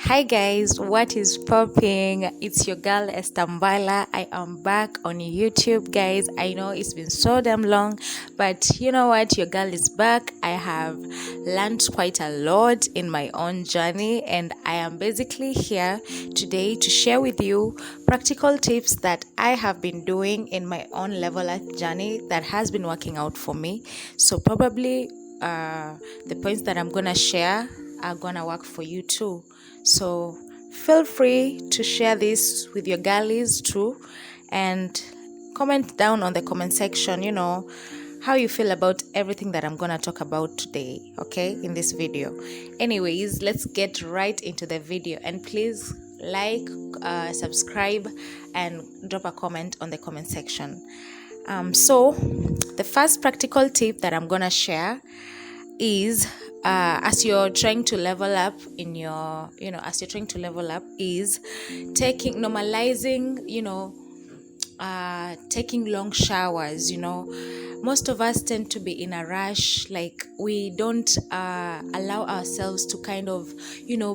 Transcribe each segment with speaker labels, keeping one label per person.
Speaker 1: Hi guys, what is popping? It's your girl Esther Mbala. I am back on YouTube, guys. I know it's been so damn long, but you know what? Your girl is back. I have learned quite a lot in my own journey, and I am basically here today to share with you practical tips that I have been doing in my own level up journey that has been working out for me. So probably the points that I'm gonna share are gonna work for you too. So feel free to share this with your girlies too, and comment down on the comment section, how you feel about everything that I'm gonna talk about today, okay, in this video. Anyways, let's get right into the video, and please like, subscribe, and drop a comment on the comment section. So the first practical tip that I'm gonna share is as you're trying to level up in your is normalizing taking long showers. Most of us tend to be in a rush, like we don't allow ourselves to kind of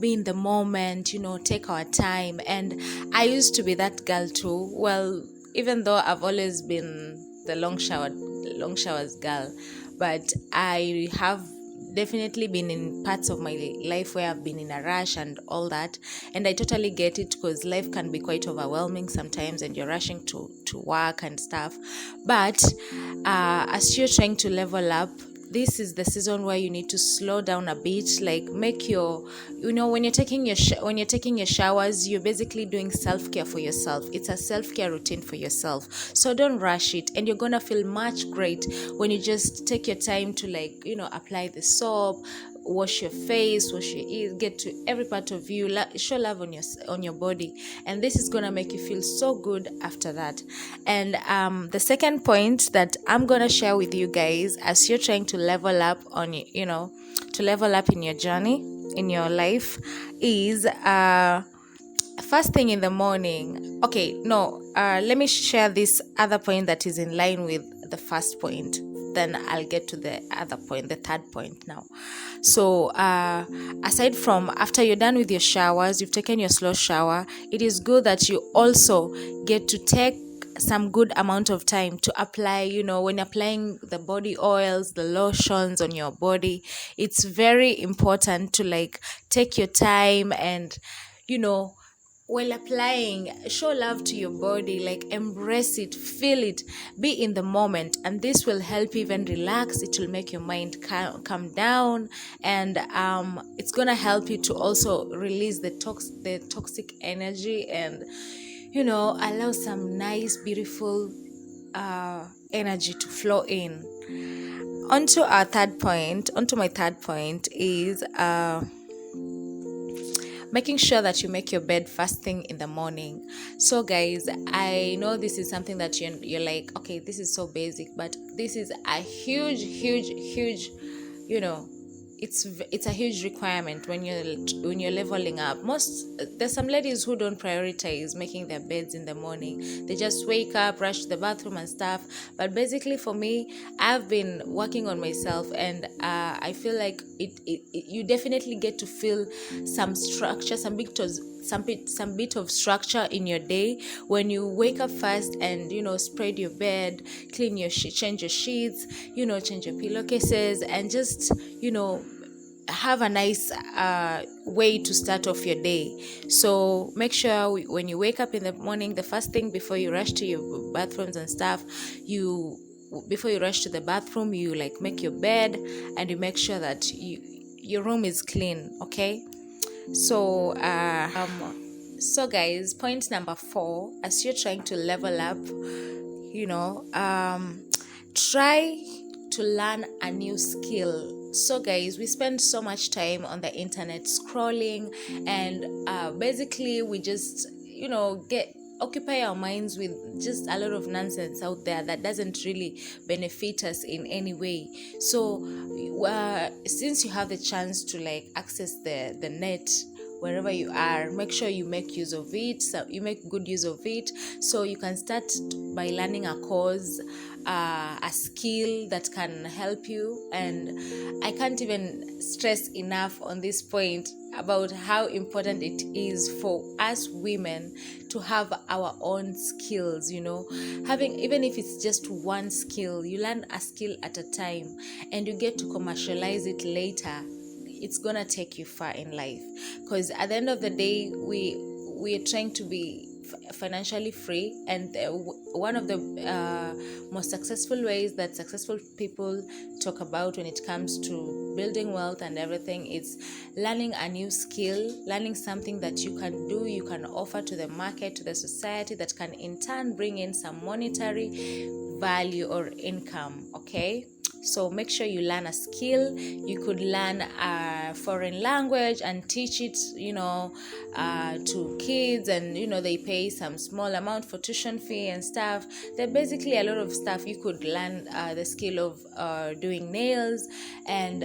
Speaker 1: be in the moment, take our time. And I used to be that girl too. Well, even though I've always been the long showers girl, but I have definitely been in parts of my life where I've been in a rush and all that, and I totally get it, because life can be quite overwhelming sometimes and you're rushing to work and stuff. But as you're trying to level up, this is the season where you need to slow down a bit. Like, make your when you're taking your showers, you're basically doing self-care for yourself. It's a self-care routine for yourself, so don't rush it, and you're gonna feel much great when you just take your time to apply the soap, wash your face, wash your ears, get to every part of you, show love on your body, and this is gonna make you feel so good after that. And the second point that I'm gonna share with you guys, as you're trying to level up to level up in your journey, in your life, is first thing in the morning. Okay, no, let me share this other point that is in line with the first point, then I'll get to the other point, the third point now. So aside from, after you're done with your showers, you've taken your slow shower, it is good that you also get to take some good amount of time to apply, when applying the body oils, the lotions on your body. It's very important to take your time and while applying, show love to your body, embrace it, feel it, be in the moment, and this will help you even relax. It will make your mind calm down, and it's gonna help you to also release the toxic energy, and allow some nice, beautiful energy to flow in. Onto my third point is making sure that you make your bed first thing in the morning. So guys, I know this is something that you're like, okay, this is so basic, but this is a huge it's a huge requirement when you're leveling up. There's some ladies who don't prioritize making their beds in the morning. They just wake up, rush to the bathroom and stuff. But basically for me, I've been working on myself, and I feel like you definitely get to feel some structure, some bit of structure in your day when you wake up first and spread your bed, clean your change your sheets, change your pillowcases, and just have a nice way to start off your day. So make sure when you wake up in the morning, the first thing before you rush to your bathrooms and stuff, before you rush to the bathroom, you make your bed, and you make sure that your room is clean. Okay, so so guys, point number 4, as you're trying to level up, try to learn a new skill. So guys, we spend so much time on the internet scrolling, and basically we just occupy our minds with just a lot of nonsense out there that doesn't really benefit us in any way. So since you have the chance to access the net wherever you are, make sure you make use of it. So you make good use of it, so you can start by learning a course, a skill that can help you. And I can't even stress enough on this point. about how important it is for us women to have our own skills, having, even if it's just one skill, you learn a skill at a time and you get to commercialize it later. It's gonna take you far in life, because at the end of the day, we are trying to be financially free, and one of the most successful ways that successful people talk about when it comes to building wealth and everything is learning a new skill, learning something that you can do, you can offer to the market, to the society, that can in turn bring in some monetary value or income. Okay, so make sure you learn a skill. You could learn a foreign language and teach it, to kids, and they pay some small amount for tuition fee and stuff. There are basically a lot of stuff. You could learn the skill of doing nails, and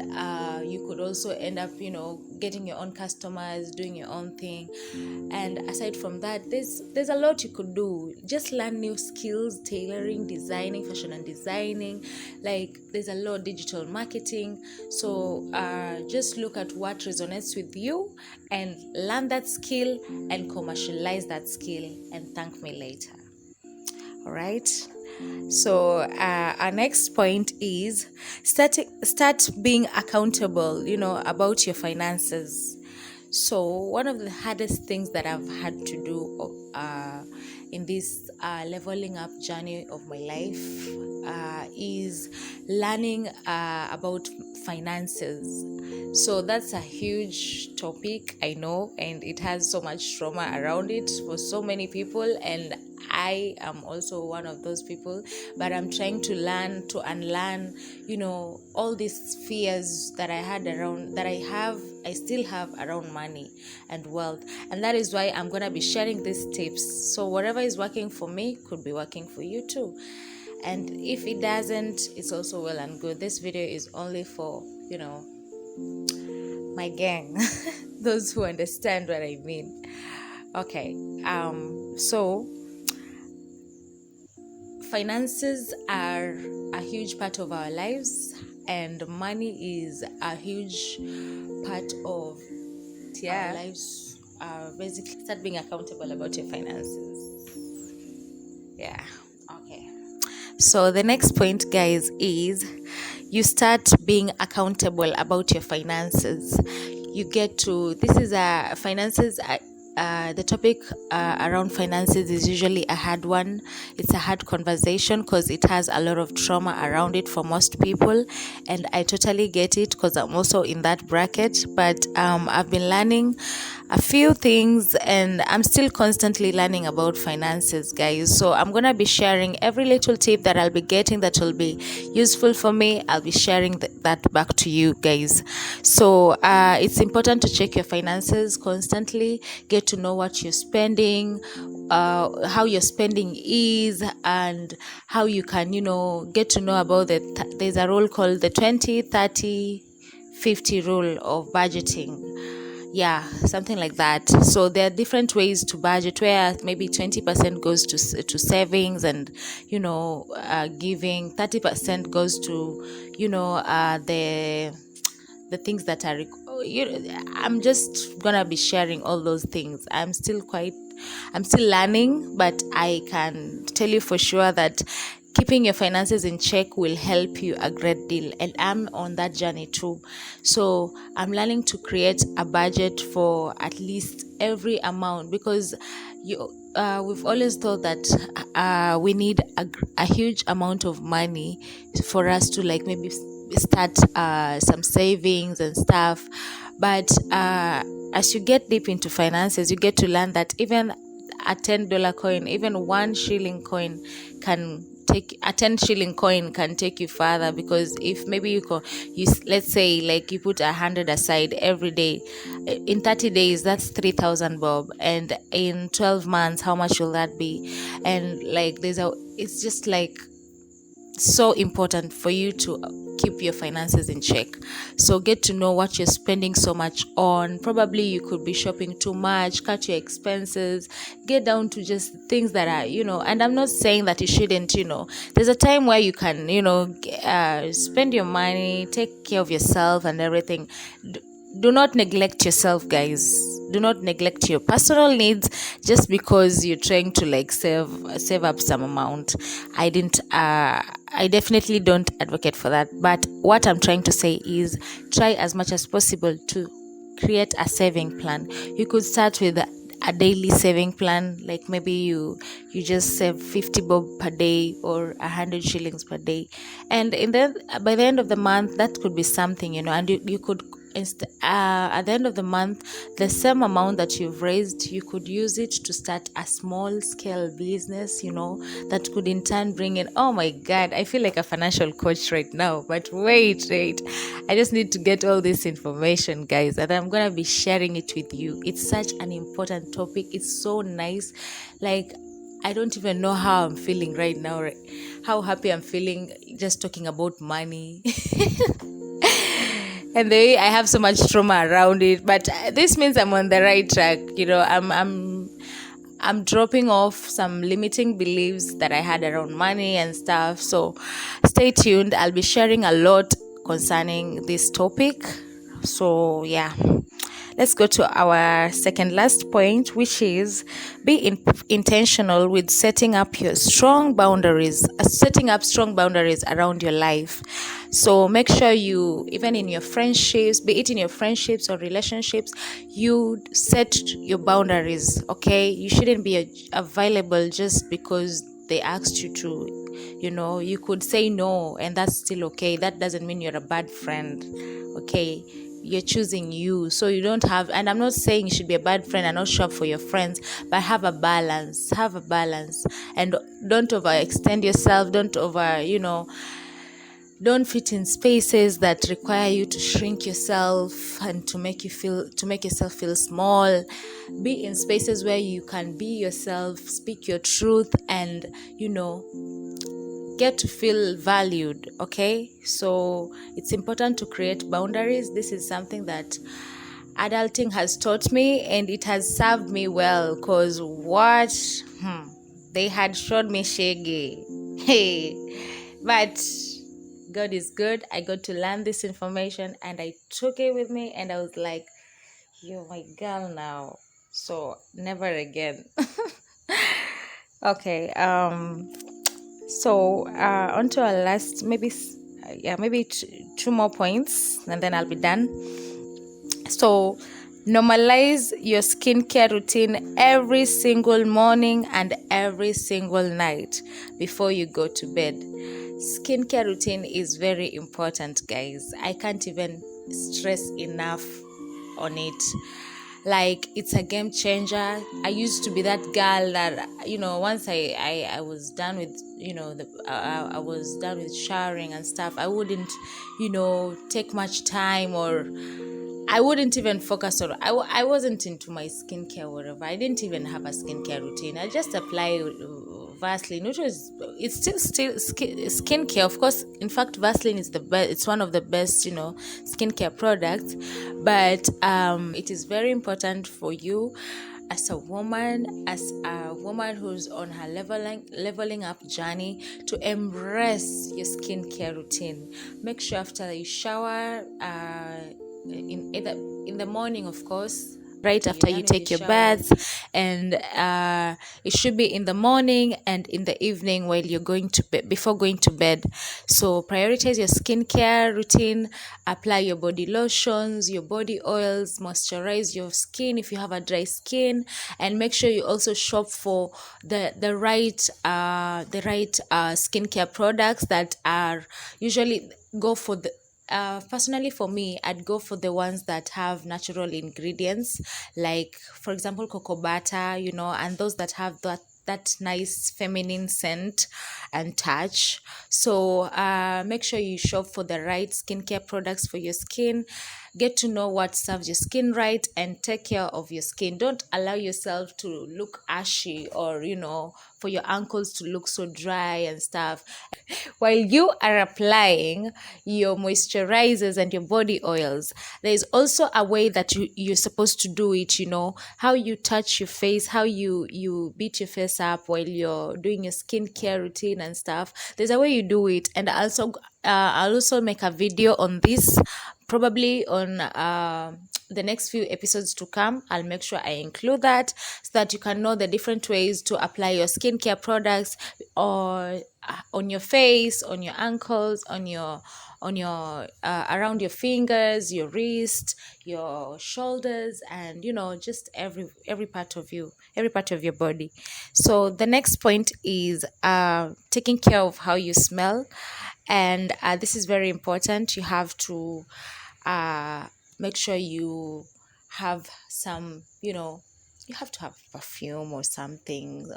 Speaker 1: you could also end up, getting your own customers, doing your own thing. And aside from that, there's a lot you could do. Just learn new skills: tailoring, designing, fashion and designing. Like, there's a lot, digital marketing. So just look at what resonates with you and learn that skill and commercialize that skill, and thank me later. All right. So our next point is start being accountable, about your finances. So one of the hardest things that I've had to do in this leveling up journey of my life is learning about finances. So that's a huge topic, I know, and it has so much trauma around it for so many people, and I am also one of those people. But I'm trying to learn to unlearn, all these fears that I still have around money and wealth. And that is why I'm gonna be sharing these tips. So whatever is working for me could be working for you too. And if it doesn't, it's also well and good. This video is only for, my gang, those who understand what I mean. Okay, so finances are a huge part of our lives, and money is a huge part of our lives. Basically, start being accountable about your finances. Yeah. Okay. So the next point, guys, is you start being accountable about your finances. You get to, this is a finances. The topic around finances is usually a hard one. It's a hard conversation because it has a lot of trauma around it for most people, and I totally get it because I'm also in that bracket. But I've been learning a few things, and I'm still constantly learning about finances, guys. So I'm gonna be sharing every little tip that I'll be getting that will be useful for me. I'll be sharing that back to you guys. So it's important to check your finances constantly, get to know what you're spending, how your spending is, and how you can, get to know about there's a rule called the 20-30-50 rule of budgeting. Yeah, something like that. So there are different ways to budget, where maybe 20% goes to savings and giving, 30% goes to the things that are I'm just gonna be sharing all those things. I'm still learning, but I can tell you for sure that keeping your finances in check will help you a great deal, and I'm on that journey too. So I'm learning to create a budget for at least every amount, because we've always thought that we need a huge amount of money for us to maybe start some savings and stuff. But as you get deep into finances, you get to learn that even a $10 coin, even 1 shilling coin can take a 10 shilling coin can take you further, because if maybe you let's say you put 100 aside every day, in 30 days that's 3,000 bob, and in 12 months how much will that be? And it's just so important for you to keep your finances in check. So get to know what you're spending so much on. Probably you could be shopping too much. Cut your expenses, get down to just things that are and I'm not saying that you shouldn't. There's a time where you can spend your money, take care of yourself and everything. do not neglect yourself, guys. Do not neglect your personal needs just because you're trying to like save up some amount. I definitely don't advocate for that, but what I'm trying to say is try as much as possible to create a saving plan. You could start with a daily saving plan, like maybe you just save 50 bob per day or 100 shillings per day, and then by the end of the month that could be something, and you could at the end of the month, the same amount that you've raised, you could use it to start a small scale business, that could in turn bring in, oh my god, I feel like a financial coach right now, but wait, I just need to get all this information, guys, and I'm gonna be sharing it with you. It's such an important topic. It's so nice. Like, I don't even know how I'm feeling right now, how happy I'm feeling just talking about money. And the way I have so much trauma around it, but this means I'm on the right track. I'm dropping off some limiting beliefs that I had around money and stuff. So stay tuned. I'll be sharing a lot concerning this topic. So yeah, let's go to our second last point, which is be intentional with setting up strong boundaries around your life. So make sure you, even in your friendships, be it in your friendships or relationships, you set your boundaries, okay? You shouldn't be available just because they asked you to. You could say no, and that's still okay. That doesn't mean you're a bad friend, okay? You're choosing you, so you don't have, and I'm not saying you should be a bad friend and not show up for your friends, but have a balance, and don't overextend yourself. Don't fit in spaces that require you to shrink yourself and to make yourself feel small. Be in spaces where you can be yourself, speak your truth, and get to feel valued, okay? So it's important to create boundaries. This is something that adulting has taught me, and it has served me well, because they had showed me shaggy. Hey, but God is good. I got to learn this information and I took it with me, and I was like, you're my girl now, so never again. Okay, so on to our last, maybe two more points, and then I'll be done. So normalize your skincare routine every single morning and every single night before you go to bed. Skincare routine is very important, guys. I can't even stress enough on it. Like, it's a game changer. I used to be that girl that, once I was done with, I was done with showering and stuff, I wouldn't, take much time, or I wouldn't even focus on, I wasn't into my skincare or whatever. I didn't even have a skincare routine. I just apply Vaseline, it's still skincare, of course. In fact, Vaseline is the best. It's one of the best, skincare products. But it is very important for you as a woman who's on her leveling up journey, to embrace your skincare routine. Make sure after you shower, in the morning, of course, right after you take your bath, and it should be in the morning and in the evening while you're going to bed, before going to bed. So prioritize your skincare routine. Apply your body lotions, your body oils, moisturize your skin if you have a dry skin, and make sure you also shop for the right skincare products that are usually go for the personally, for me, I'd go for the ones that have natural ingredients, like, for example, cocoa butter, and those that have that nice feminine scent and touch. So make sure you shop for the right skincare products for your skin. Get to know what serves your skin right, and take care of your skin. Don't allow yourself to look ashy, or for your ankles to look so dry and stuff while you are applying your moisturizers and your body oils. There is also a way that you're supposed to do it, how you touch your face, how you beat your face up while you're doing your skincare routine and stuff. There's a way you do it, and I'll also make a video on this probably on the next few episodes to come, I'll make sure I include that so that you can know the different ways to apply your skincare products, or on your face, on your ankles, on your around your fingers, your wrist, your shoulders, and just every part of you, every part of your body. So the next point is taking care of how you smell, and this is very important. You have to uh, make sure you have some, you have to have perfume or something,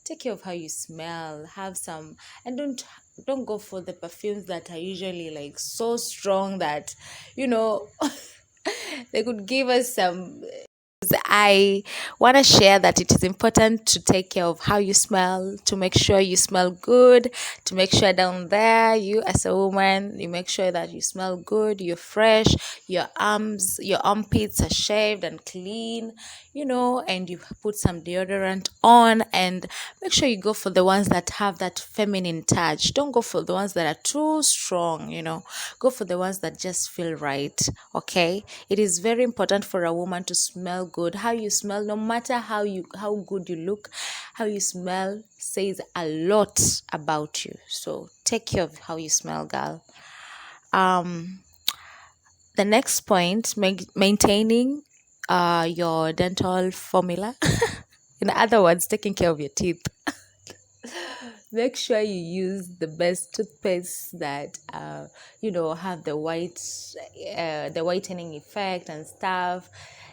Speaker 1: take care of how you smell, have some. And don't go for the perfumes that are usually like so strong that you know they could give us some. I want to share that it is important to take care of how you smell, to make sure you smell good, to make sure down there, you as a woman, you make sure that you smell good, you're fresh, your arms, your armpits are shaved and clean, and you put some deodorant on, and make sure you go for the ones that have that feminine touch. Don't go for the ones that are too strong, go for the ones that just feel right. Okay, it is very important for a woman to smell good. How you smell, no matter how good you look, how you smell says a lot about you. So take care of how you smell, girl. um the next point, maintaining your dental formula. In other words, taking care of your teeth. Make sure you use the best toothpaste that have the whitening effect and stuff.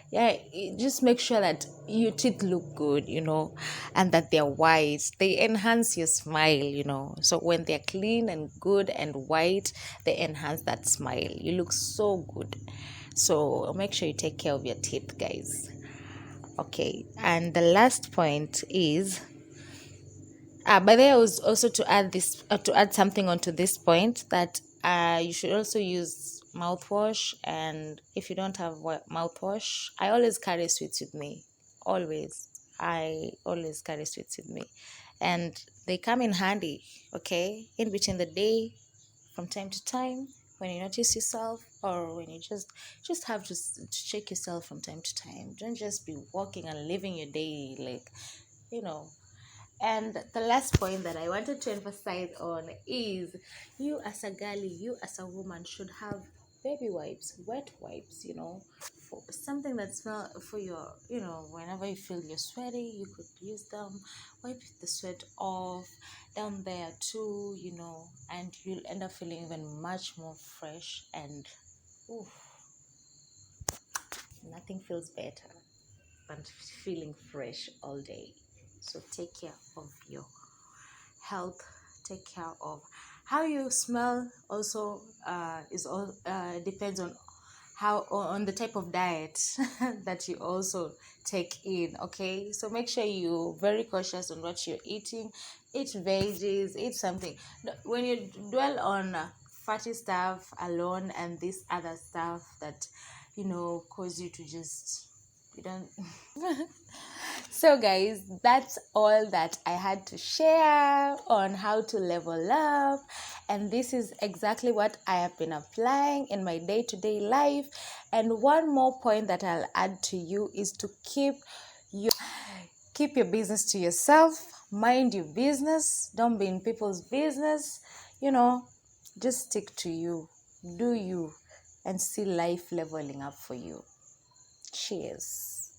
Speaker 1: Yeah, just make sure that your teeth look good, and that they're white. They enhance your smile, so when they're clean and good and white, they enhance that smile. You look so good. So make sure you take care of your teeth, guys. Okay, and the last point is, by the way, I was also to add something onto this point, that you should also use mouthwash. And if you don't have mouthwash, I always carry sweets with me. Always, I always carry sweets with me, and they come in handy. Okay, in between the day, from time to time, when you notice yourself, or when you just have to check yourself from time to time. Don't just be walking and living your day like you know and the last point that I wanted to emphasize on is, you as a girlie, you as a woman should have baby wipes, wet wipes, for something that smell for your, whenever you feel you're sweaty, you could use them, wipe the sweat off down there too, and you'll end up feeling even much more fresh. And ooh, nothing feels better than feeling fresh all day. So take care of your health, take care of how you smell. Also is all depends on how, on the type of diet that you also take in. Okay, so make sure you're very cautious on what you're eating. Eat veggies, eat something. When you dwell on fatty stuff alone, and this other stuff that cause you to just, you don't. So, guys, that's all that I had to share on how to level up. And this is exactly what I have been applying in my day-to-day life. And one more point that I'll add to you is to keep your business to yourself. Mind your business. Don't be in people's business. Just stick to you. Do you. And see life leveling up for you. Cheers.